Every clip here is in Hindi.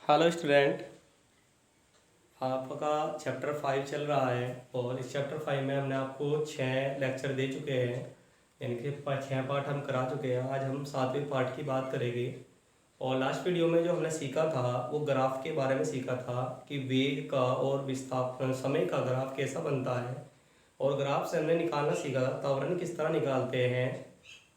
Hello student. आपका चैप्टर 5 चल रहा है और इस चैप्टर 5 में हमने आपको 6 लेक्चर दे चुके हैं, यानी कि 6 पार्ट हम करा चुके हैं। आज हम 7वें पार्ट की बात करेंगे। और लास्ट वीडियो में जो हमने सीखा था वो ग्राफ के बारे में सीखा था कि वेग का और विस्थापन समय का ग्राफ कैसा बनता है। और ग्राफ से हमने निकालना सीखा त्वरण किस तरह निकालते हैं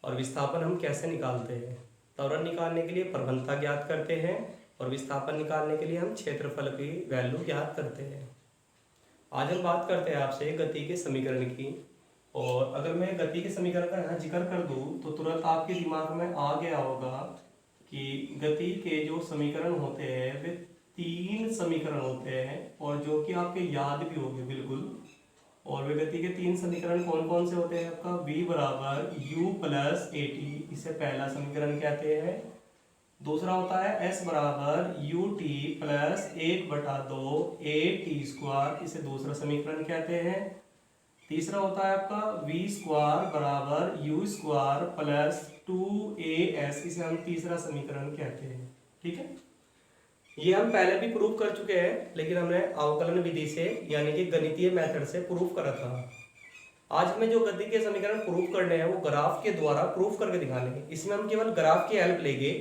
और विस्थापन हम कैसे निकालते हैं। त्वरण निकालने के लिए प्रवणता ज्ञात करते हैं और विस्थापन निकालने के लिए हम क्षेत्रफल की वैल्यू ज्ञात करते हैं। आज हम बात करते हैं आपसे गति के समीकरण की। और अगर मैं गति के समीकरण का यहाँ जिक्र कर दूँ तो तुरंत आपके दिमाग में आ गया होगा कि गति के जो समीकरण होते हैं वे 3 समीकरण होते हैं और जो कि आपके याद भी होंगे बिल्कुल। और वे गति के 3 समीकरण कौन कौन से होते हैं? आपका v बराबर u प्लस ए टी, इसे पहला समीकरण कहते हैं। दूसरा होता है s बराबर U T plus 1/2 A T square, इसे दूसरा समीकरण कहते हैं। तीसरा होता है आपका v स्क्वायर बराबर यू स्क्वायर प्लस 2as, इसे हम तीसरा समीकरण कहते हैं। ठीक है, ये हम पहले भी प्रूव कर चुके हैं, लेकिन हमने अवकलन विधि से यानी कि गणितीय मेथड से प्रूव करा था। आज हमें जो गति के समीकरण प्रूव करने हैं वो ग्राफ के द्वारा प्रूव करके दिखाने। इसमें हम केवल ग्राफ की हेल्प लेंगे,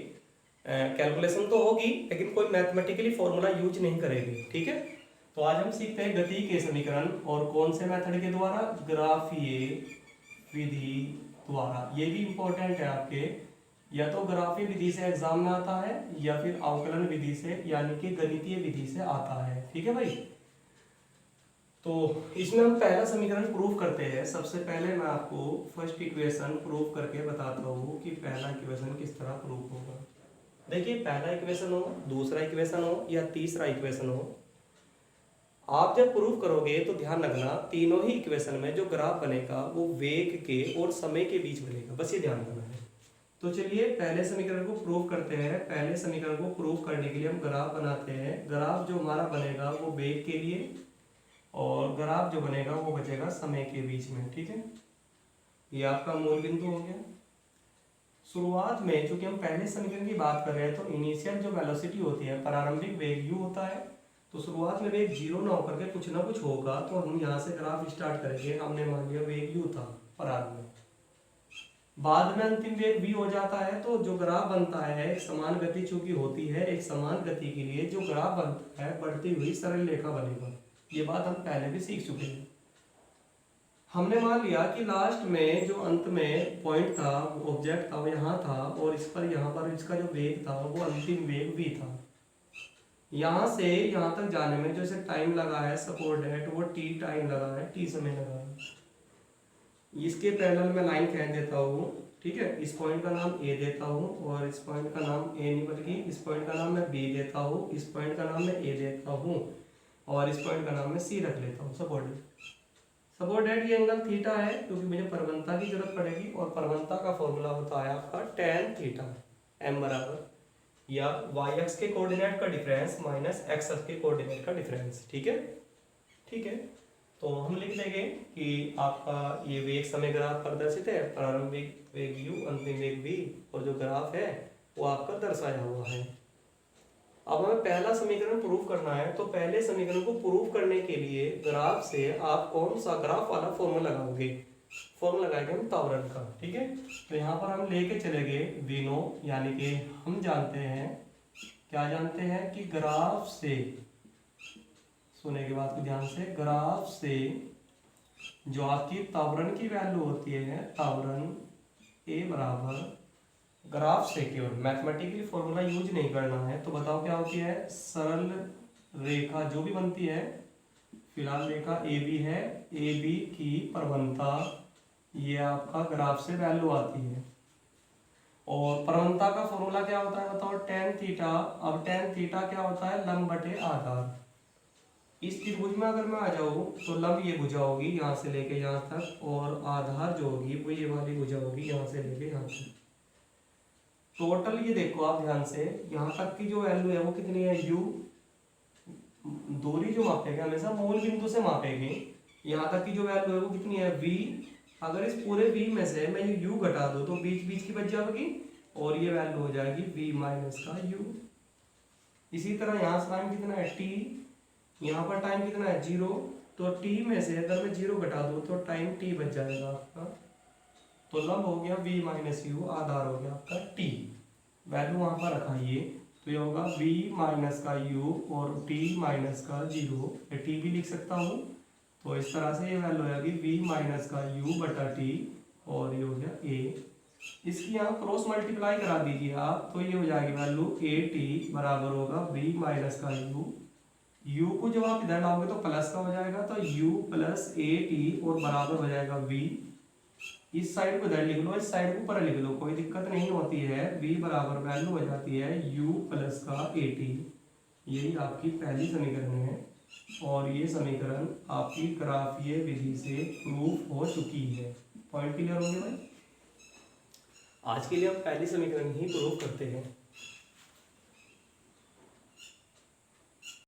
कैलकुलेशन तो होगी लेकिन कोई मैथमेटिकली फॉर्मूला यूज नहीं करेंगे। ठीक है, तो आज हम सीखते हैं गति के समीकरण और कौन से मेथड के द्वारा? ग्राफीय विधि द्वारा। ये भी इंपॉर्टेंट है आपके, या तो ग्राफीय विधि से एग्जाम में आता है या फिर अवकलन विधि से यानी कि गणितीय विधि से आता है। ठीक है भाई, तो इसमें हम पहला समीकरण प्रूव करते हैं। सबसे पहले मैं आपको फर्स्ट इक्वेशन प्रूव करके बताता हूँ कि पहला इक्वेशन किस तरह प्रूव होगा। देखिए, पहला इक्वेशन हो, दूसरा इक्वेशन हो या तीसरा इक्वेशन हो, आप जब प्रूव करोगे तो ध्यान रखना तीनों ही इक्वेशन में जो ग्राफ बनेगा वो वेग के और समय के बीच बनेगा, बस ये ध्यान रखना है। तो चलिए पहले समीकरण को प्रूव करते हैं। पहले समीकरण को प्रूव करने के लिए हम ग्राफ बनाते हैं। ग्राफ जो हमारा बनेगा वो वेग के लिए और ग्राफ जो बनेगा वो बचेगा समय के बीच में। ठीक है, ये आपका मूल बिंदु हो गया। शुरुआत में चूंकि हम पहले समीकरण की बात कर रहे हैं तो इनिशियल जो वेलोसिटी होती है, प्रारंभिक वेग u होता है। तो शुरुआत में वेग 0 ना होकर के कुछ ना कुछ होगा, तो हम यहाँ से ग्राफ स्टार्ट करेंगे। हमने मान लिया वेग u था प्रारंभ में, बाद में अंतिम वेग v हो जाता है। तो जो ग्राफ बनता है, एक समान गति चूंकि होती है, एक समान गति के लिए जो ग्राफ बनता है बढ़ती हुई सरल रेखा बनेगा। ये बात हम पहले भी सीख चुके हैं। हमने मान लिया कि लास्ट में जो अंत में पॉइंट था, ऑब्जेक्ट था, वो यहाँ था और इस पर यहाँ पर इसका जो वेग था वो अंतिम वेग v था। यहाँ से यहाँ तक जाने में जो इसे टाइम लगा है सपोज दैट वो t टाइम लगा है, t समय लगा है। इसके पैरेलल में लाइन खींच देता हूँ। ठीक है, इस पॉइंट का नाम a देता हूँ और इस पॉइंट का नाम a नहीं बल्कि इस पॉइंट का नाम मैं b देता हूँ, इस पॉइंट का नाम मैं a देता हूँ और इस पॉइंट का नाम मैं c रख लेता हूँ। सपोज दैट ये एंगल थीटा है क्योंकि मुझे प्रवणता की जरूरत पड़ेगी और प्रवणता का फॉर्मूला होता है आपका tan थीटा, m बराबर या y एक्स के कोऑर्डिनेट का डिफरेंस माइनस x एक्स के कोऑर्डिनेट का डिफरेंस। ठीक है, ठीक है, तो हम लिख देंगे कि आपका ये वेग समय ग्राफ प्रदर्शित है, प्रारंभिक वेग u अंतिम वेग v और जो ग्राफ है वो आपका दर्शाया हुआ है। अब हमें पहला समीकरण प्रूव करना है, तो पहले समीकरण को प्रूव करने के लिए ग्राफ से आप कौन सा ग्राफ वाला फॉर्मूला लगाओगे? फॉर्मूला लगाएंगे हम त्वरण का। ठीक है, तो यहाँ पर हम लेके चलेंगे वीनो, यानी कि हम जानते हैं, क्या जानते हैं कि ग्राफ से, सुने के बाद ध्यान से, ग्राफ से जो आपकी त्वरण की वैल्यू होती है, त्वरण a बराबर ग्राफ से, केवल मैथमेटिकली फॉर्मूला यूज नहीं करना है। तो बताओ क्या होती है? सरल रेखा जो भी बनती है, फिलहाल रेखा ए बी है, ए बी की प्रवणता ये आपका ग्राफ से वैल्यू आती है। और प्रवणता का फॉर्मूला क्या होता है बताओ? tan theta. अब tan थीटा क्या होता है? लंब बटे आधार। इस त्रिभुज में अगर मैं आ जाऊँ तो लंब ये भुजा होगी यहाँ से लेके यहाँ तक और आधार जो होगी वो ये वाली भुजा होगी यहाँ से लेके यहाँ तक। टोटल ये देखो आप ध्यान से, यहाँ तक की जो वैल्यू है वो कितनी है? u। दूरी जो मापेंगे हमेशा मूल बिंदु से मापेंगे। यहाँ तक की जो वैल्यू है वो कितनी है? v। अगर इस पूरे v में से मैं u घटा दूं तो बीच बीच की बच जाएगी और ये वैल्यू हो जाएगी v माइनस का u। इसी तरह यहाँ से टाइम कितना है टी, यहाँ पर टाइम कितना है 0, तो टी में से अगर मैं 0 घटा दूँ तो टाइम टी बच जाएगा आपका। तो लब हो गया v माइनस यू, आधार हो गया आपका t, वैल्यू वहाँ पर रखाइए। तो ये होगा v माइनस का u और t माइनस का 0, ये t भी लिख सकता हूँ। तो इस तरह से ये वैल्यू हो जाएगी v माइनस का u बटा t, और ये हो गया a। इसकी यहाँ क्रॉस मल्टीप्लाई करा दीजिए आप, तो ये हो जाएगी वैल्यू a t बराबर होगा v माइनस का u को जब आप इधर लाओगे तो प्लस का हो जाएगा, तो u प्लस ए टी और बराबर हो जाएगा v। इस साइड को इधर लिख लो, इस साइड को ऊपर लिख लो, कोई दिक्कत नहीं होती है। v बराबर वैल्यू हो जाती है u प्लस का ए टी। यही आपकी पहली समीकरण है, और ये समीकरण आपकी ग्राफीय विधि से प्रूफ हो चुकी है। पॉइंट क्लियर हो गया भाई? आज के लिए हम पहली समीकरण ही प्रूफ करते हैं।